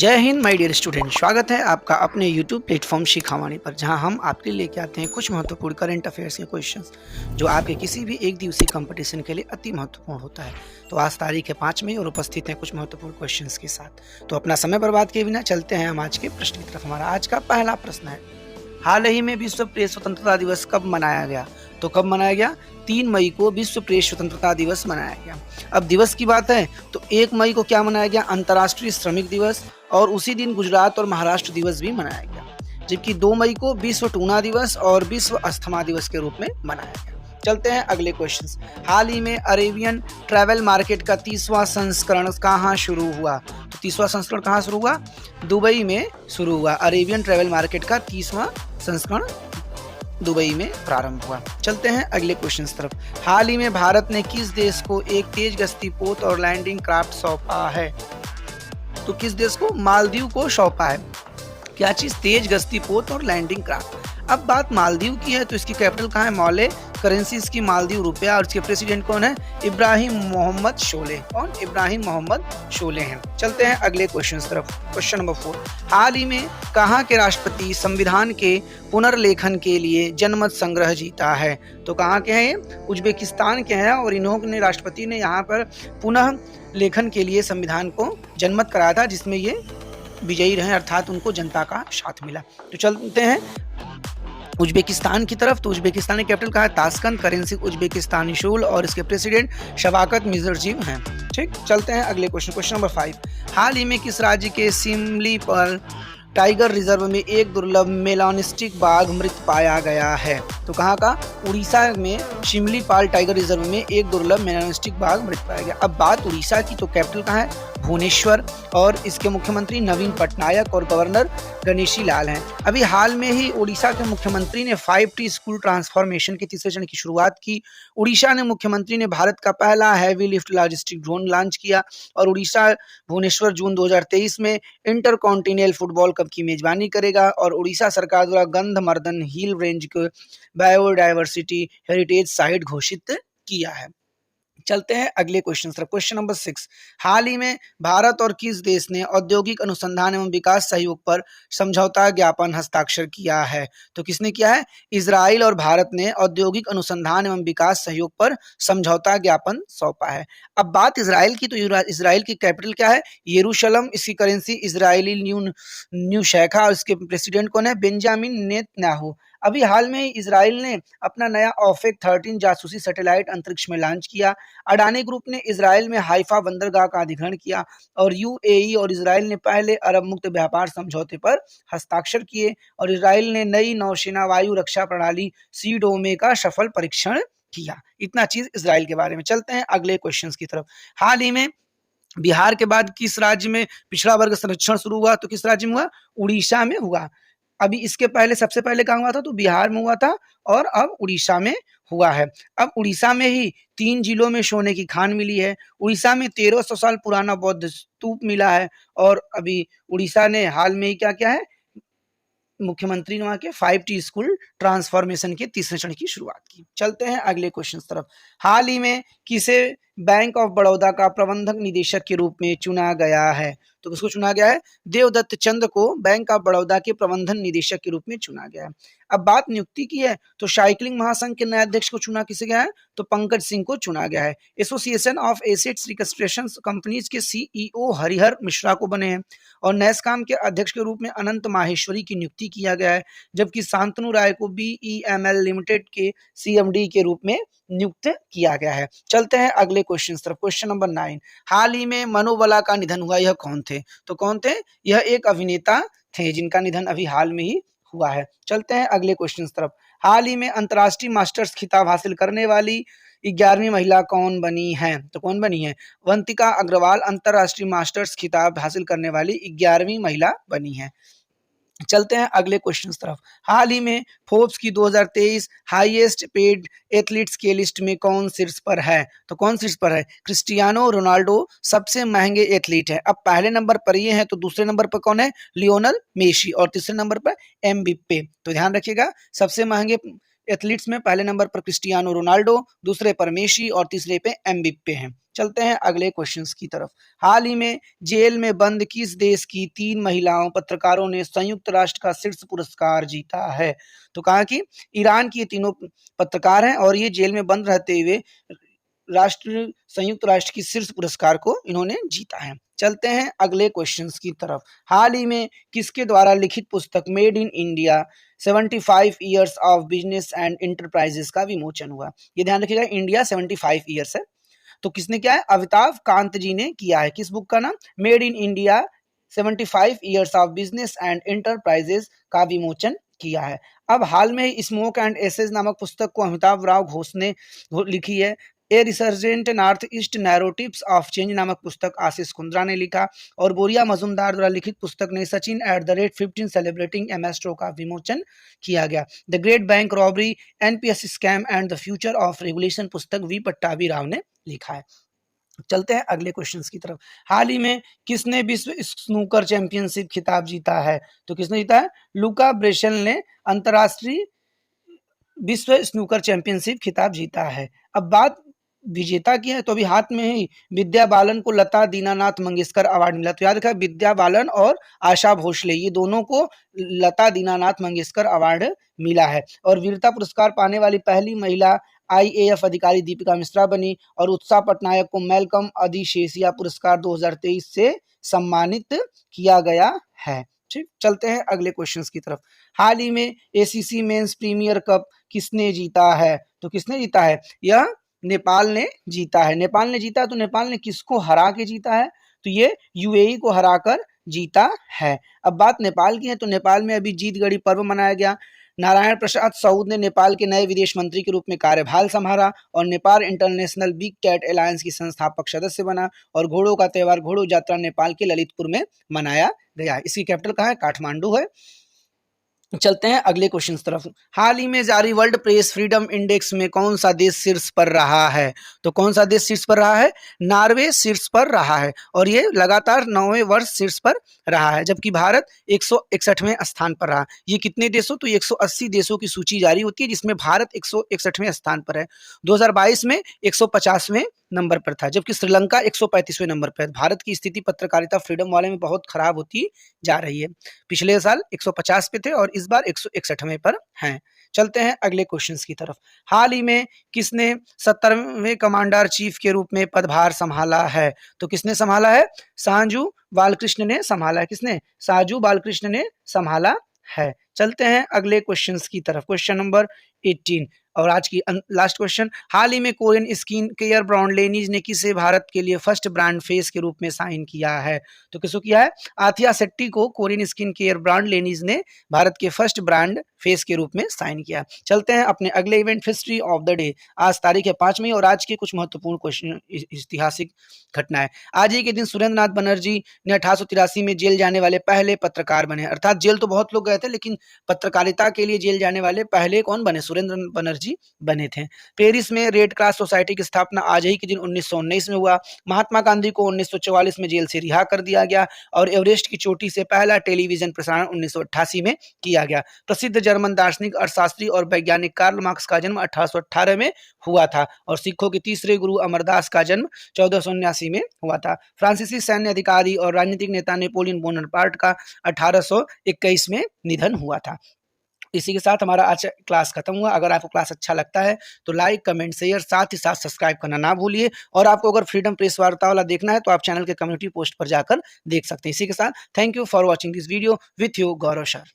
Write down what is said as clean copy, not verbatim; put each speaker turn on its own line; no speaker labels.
जय Hind my dear student, स्वागत है आपका अपने यूट्यूब प्लेटफॉर्म शिखावाणी पर, जहां हम आपके लिए लेके आते हैं कुछ महत्वपूर्ण करंट अफेयर्स के क्वेश्चंस जो आपके किसी भी एक दिवसीय कंपटीशन के लिए अति महत्वपूर्ण होता है। तो आज तारीख है 5 मई और उपस्थित हैं कुछ महत्वपूर्ण क्वेश्चंस के साथ। तो अपना समय बर्बाद किए बिना चलते हैं हम आज के प्रश्न की तरफ। हमारा आज का पहला प्रश्न है, हाल ही में विश्व प्रेस स्वतंत्रता दिवस कब मनाया गया? तो कब मनाया गया? 3 मई को विश्व प्रेस स्वतंत्रता दिवस मनाया गया। अब दिवस की बात है तो 1 मई को क्या मनाया गया? अंतर्राष्ट्रीय श्रमिक दिवस, और उसी दिन गुजरात और महाराष्ट्र दिवस भी मनाया गया। जबकि 2 मई को विश्व टूना दिवस और विश्व अस्थमा दिवस के रूप में मनाया गया। चलते हैं अगले क्वेश्चन। हाल ही में अरेबियन ट्रैवल मार्केट का 30वां संस्करण कहाँ शुरू हुआ? तो 30वां संस्करण कहाँ शुरू हुआ? दुबई में शुरू हुआ। अरेबियन ट्रैवल मार्केट का 30वां संस्करण दुबई में प्रारंभ हुआ। चलते हैं अगले क्वेश्चन तरफ। हाल ही में भारत ने किस देश को एक तेज गस्ती पोत और लैंडिंग क्राफ्ट सौंपा है? तो किस देश को? मालदीव को सौंपा है। क्या चीज? तेज गस्ती पोत और लैंडिंग क्राफ्ट। अब बात मालदीव की है तो इसकी कैपिटल कहाँ है? मौले। करेंसी इसकी मालदीव रुपया, और इसके प्रेसिडेंट कौन है? इब्राहिम मोहम्मद शोले। कौन? इब्राहिम मोहम्मद शोले हैं। चलते हैं अगले क्वेश्चन तरफ। क्वेश्चन नंबर 4, हाल ही में कहाँ के राष्ट्रपति संविधान के पुनर्लेखन के लिए जनमत संग्रह जीता है? तो कहाँ के हैं ये? उज्बेकिस्तान के हैं, और इन्होंने राष्ट्रपति ने यहाँ पर पुनः लेखन के लिए संविधान को जनमत कराया था, जिसमें ये विजयी रहे, अर्थात उनको जनता का साथ मिला। तो चलते हैं उज्बेकिस्तान की तरफ। तो उज्बेकिस्तान की कैपिटल कहाँ है? ताशकंद। करेंसी उज्बेकिस्तानी शूल, और इसके प्रेसिडेंट शवाकत मिर्जियोयेव हैं। ठीक, चलते हैं अगले क्वेश्चन। क्वेश्चन नंबर 5, हाल ही में किस राज्य के सिमलीपाल टाइगर रिजर्व में एक दुर्लभ मेलानिस्टिक बाघ मृत पाया गया है? तो कहाँ का? उड़ीसा में शिमलीपाल टाइगर रिजर्व में एक दुर्लभ मेलानिस्टिक बाघ मृत पाया गया। अब बात उड़ीसा की, तो कैपिटल कहाँ है? भुवनेश्वर, और इसके मुख्यमंत्री नवीन पटनायक और गवर्नर गणेशी लाल हैं। अभी हाल में ही उड़ीसा के मुख्यमंत्री ने 5T स्कूल ट्रांसफॉर्मेशन के तीसरे चरण की शुरुआत की। उड़ीसा ने मुख्यमंत्री ने भारत का पहला heavy lift logistic drone launch किया, और उड़ीसा भुवनेश्वर जून 2023 में इंटरकॉन्टिनेंटल फुटबॉल कप की मेजबानी करेगा। और उड़ीसा सरकार द्वारा गंधमर्दन हिल रेंज को बायोडायवर्सिटी हेरिटेज साइट घोषित किया है। चलते हैं अगले क्वेश्चन तरफ। क्वेश्चन नंबर 6, हाल ही में भारत और किस देश ने औद्योगिक अनुसंधान एवं विकास सहयोग पर समझौता ज्ञापन हस्ताक्षर किया है? तो किसने किया है? इजराइल और भारत ने औद्योगिक अनुसंधान एवं विकास सहयोग पर समझौता ज्ञापन सौंपा है। अब बात इजराइल की, तो इजराइल की कैपिटल क्या है? यरूशलेम। इसकी करेंसी इजरायली न्यू शेखा, और इसके प्रेसिडेंट कौन है? Benjamin Netanyahu. अभी हाल में ही इजराइल ने अपना नया ऑफेक 13 जासूसी सैटेलाइट अंतरिक्ष में लॉन्च किया। अडानी ग्रुप ने इजराइल में हाइफा बंदरगाह का अधिग्रहण किया, और यूएई और इजराइल ने पहले अरब मुक्त व्यापार समझौते पर हस्ताक्षर किए, और इजराइल ने नई नौसेना वायु रक्षा प्रणाली सीडोमे का सफल परीक्षण किया। इतना चीज इजराइल के बारे में। चलते हैं अगले क्वेश्चन की तरफ। हाल ही में बिहार के बाद किस राज्य में पिछड़ा वर्ग संरक्षण शुरू हुआ? तो किस राज्य में हुआ? उड़ीसा में हुआ। अभी इसके पहले सबसे पहले कहाँ हुआ था? तो बिहार में हुआ था, और अब उड़ीसा में हुआ है। अब उड़ीसा में ही 3 जिलों में सोने की खान मिली है। उड़ीसा में 1300 साल पुराना बौद्ध स्तूप मिला है, और अभी उड़ीसा ने हाल में ही क्या किया है? मुख्यमंत्री ने वहां के 5T स्कूल ट्रांसफॉर्मेशन के तीसरे चरण की शुरुआत की। चलते हैं अगले क्वेश्चन तरफ। हाल ही में किसे बैंक ऑफ बड़ौदा का प्रबंधक निदेशक के रूप में चुना गया है? तो किसको चुना गया है? देवदत्त चंद को बैंक ऑफ बड़ौदा के प्रबंधन निदेशक के रूप में चुना गया है। अब बात नियुक्ति की है, तो साइकिलिंग महासंघ के नए अध्यक्ष को चुना किसे गया है? तो पंकज सिंह को चुना गया है। Association of assets reconstruction companies के सीईओ हरिहर मिश्रा को बने हैं, और नैसकॉम के अध्यक्ष के रूप में अनंत माहेश्वरी की नियुक्ति किया गया है। जबकि शांतनु राय को बीईएमएल लिमिटेड के सीएमडी के रूप में नियुक्त किया गया है। चलते हैं अगले क्वेश्चन तरफ। क्वेश्चन नंबर 9, हाल ही में मनोबला का निधन हुआ। यह कौन थे? तो कौन थे? यह एक अभिनेता थे जिनका निधन अभी हाल में ही हुआ है। चलते हैं अगले क्वेश्चन तरफ। हाल ही में अंतर्राष्ट्रीय मास्टर्स खिताब हासिल करने वाली 11वीं महिला कौन बनी है? तो कौन बनी है? वंतिका अग्रवाल अंतर्राष्ट्रीय मास्टर्स खिताब हासिल करने वाली 11वीं महिला बनी है। चलते हैं अगले क्वेश्चन तरफ। हाल ही में फोर्ब्स की 2023 हाईएस्ट पेड एथलीट्स के लिस्ट में कौन शीर्ष पर है? तो कौन शीर्ष पर है? क्रिस्टियानो रोनाल्डो सबसे महंगे एथलीट है। अब पहले नंबर पर ये है, तो दूसरे नंबर पर कौन है? लियोनल मेसी, और तीसरे नंबर पर एमबाप्पे। तो ध्यान रखिएगा, सबसे महंगे एथलीट्स में पहले नंबर पर क्रिस्टियानो रोनाल्डो, दूसरे पर मेसी और तीसरे पे एम्बाप्पे हैं। चलते हैं अगले क्वेश्चंस की तरफ। हाल ही में जेल में बंद किस देश की 3 महिलाओं पत्रकारों ने संयुक्त राष्ट्र का शीर्ष पुरस्कार जीता है? तो कहा कि ईरान की ये तीनों पत्रकार हैं और ये जेल में बंद रहते हुए संयुक्त राष्ट्र की शीर्ष पुरस्कार को इन्होंने जीता है। चलते हैं अगले क्वेश्चंस की तरफ। हाल ही में किसके द्वारा लिखित पुस्तक made in India 75 years of business and enterprises का विमोचन हुआ? ये ध्यान रखिएगा, इंडिया 75 ईयर्स है, तो किसने किया है? अमिताभ कांत जी ने किया है। किस बुक का नाम? Made in India 75 years of business and enterprises का विमोचन किया है। अब हाल में स्मोक एंड एसेज नामक पुस्तक को अमिताभ राव घोष ने लिखी है। A resurgent north east narratives of change नामक पुस्तक आशीष कुंद्रा ने लिखा और बोरिया मजुमदार द्वारा लिखित पुस्तक ने सचिन @15 सेलिब्रेटिंग एमएस्ट्रो का विमोचन किया गया। The great bank robbery, NPS scam and the future of regulation पुस्तक वी पट्टाभी राव ने लिखा है। चलते हैं अगले क्वेश्चंस की तरफ। हाल ही में किसने विश्व स्नूकर चैंपियनशिप खिताब जीता है? तो किसने जीता है? लुका ब्रेशल ने अंतरराष्ट्रीय विश्व स्नूकर चैंपियनशिप खिताब जीता है। अब बात विजेता की है, तो अभी हाथ में ही विद्या बालन को लता दीनानाथ मंगेशकर अवार्ड मिला। तो याद रखा, विद्या बालन और आशा भोसले, ये दोनों को लता दीनानाथ मंगेशकर अवार्ड मिला है। और वीरता पुरस्कार पाने वाली पहली महिला आईएएफ अधिकारी दीपिका मिश्रा बनी और उत्साह पटनायक को मैल्कम अधिशेषिया पुरस्कार 2023 से सम्मानित किया गया है। ठीक, चलते हैं अगले क्वेश्चंस की तरफ। हाल ही में एसीसी मेंस प्रीमियर कप किसने जीता है? तो किसने जीता है? यह नेपाल ने जीता है। नेपाल ने जीता, तो नेपाल ने किसको हरा के जीता है? तो ये यूएई को हराकर जीता है। अब बात नेपाल की है, तो नेपाल में अभी जीत गढ़ी पर्व मनाया गया। नारायण प्रसाद सऊद ने नेपाल के नए विदेश मंत्री के रूप में कार्यभार संभाला और Nepal international big cat alliance की संस्थापक सदस्य बना और घोड़ों का त्योहार घोड़ो यात्रा नेपाल के ललितपुर में मनाया गया। इसकी कैपिटल कहाँ है? काठमांडू है। चलते हैं अगले क्वेश्चन की तरफ। हाल ही में जारी वर्ल्ड प्रेस फ्रीडम इंडेक्स में कौन सा देश शीर्ष पर रहा है? तो कौन सा देश शीर्ष पर रहा है? नॉर्वे शीर्ष पर रहा है और ये लगातार 9वें वर्ष शीर्ष पर रहा है, जबकि भारत 161वें स्थान पर रहा। ये कितने देशों? तो 180 देशों की सूची जारी होती है जिसमें भारत 161वें स्थान पर है। 2022 में 150वें नंबर पर था, जबकि श्रीलंका 135वें नंबर पर है। भारत की स्थिति पत्रकारिता फ्रीडम वाले में बहुत खराब होती जा रही है। पिछले साल 150 पे थे और इस बार 161वें पर हैं। चलते हैं अगले क्वेश्चंस की तरफ। हाल ही में किसने 70वें कमांडर चीफ के रूप में पदभार संभाला है? तो किसने संभाला है? साजू बालकृष्ण ने संभाला है। किसने? साजू बालकृष्ण ने संभाला है। चलते हैं अगले क्वेश्चंस की तरफ। क्वेश्चन नंबर 18 और आज की लास्ट क्वेश्चन। हाल ही में कोरियन स्किन केयर ब्रांड लेनीज ने किसे भारत के लिए फर्स्ट ब्रांड फेस के रूप में साइन किया है? तो किसको किया है? आथिया शेट्टी को कोरियन स्किन केयर ब्रांड लेनीज ने भारत के फर्स्ट ब्रांड फेस के रूप में साइन किया। चलते हैं अपने अगले event history of the day. आज तारीख है 5 मई और आज के कुछ महत्वपूर्ण क्वेश्चन ऐतिहासिक घटनाएं। आज ही के दिन सुरेंद्र नाथ बनर्जी ने 1883 में जेल जाने वाले पहले पत्रकार बने। अर्थात जेल तो बहुत लोग गए थे, लेकिन पत्रकारिता के लिए जेल जाने वाले पहले कौन बने? सुरेंद्र बनर्जी बने थे। पेरिस में रेड क्रॉस सोसाइटी की स्थापना आज ही के दिन 1919 में हुआ। महात्मा गांधी को 1944 में जेल से रिहा कर दिया गया और एवरेस्ट की चोटी से पहला टेलीविजन प्रसारण 1988 में किया गया। प्रसिद्ध जर्मन दार्शनिक, अर्थशास्त्री और वैज्ञानिक कार्ल मार्क्स का जन्म 1818 में हुआ था और सिखों के तीसरे गुरु अमरदास का जन्म 1479 में हुआ था। फ्रांसीसी सैन्य अधिकारी और राजनीतिक नेता नेपोलियन बोनापार्ट का 1821 में निधन हुआ था। इसी के साथ हमारा आज क्लास खत्म हुआ। अगर आपको क्लास अच्छा लगता है तो लाइक, कमेंट, शेयर, साथ ही साथ सब्सक्राइब करना ना भूलिए। और आपको अगर फ्रीडम प्रेस वार्ता वाला देखना है तो आप चैनल के कम्युनिटी पोस्ट पर जाकर देख सकते हैं। इसी के साथ thank you for watching this video with you Gaurav sir.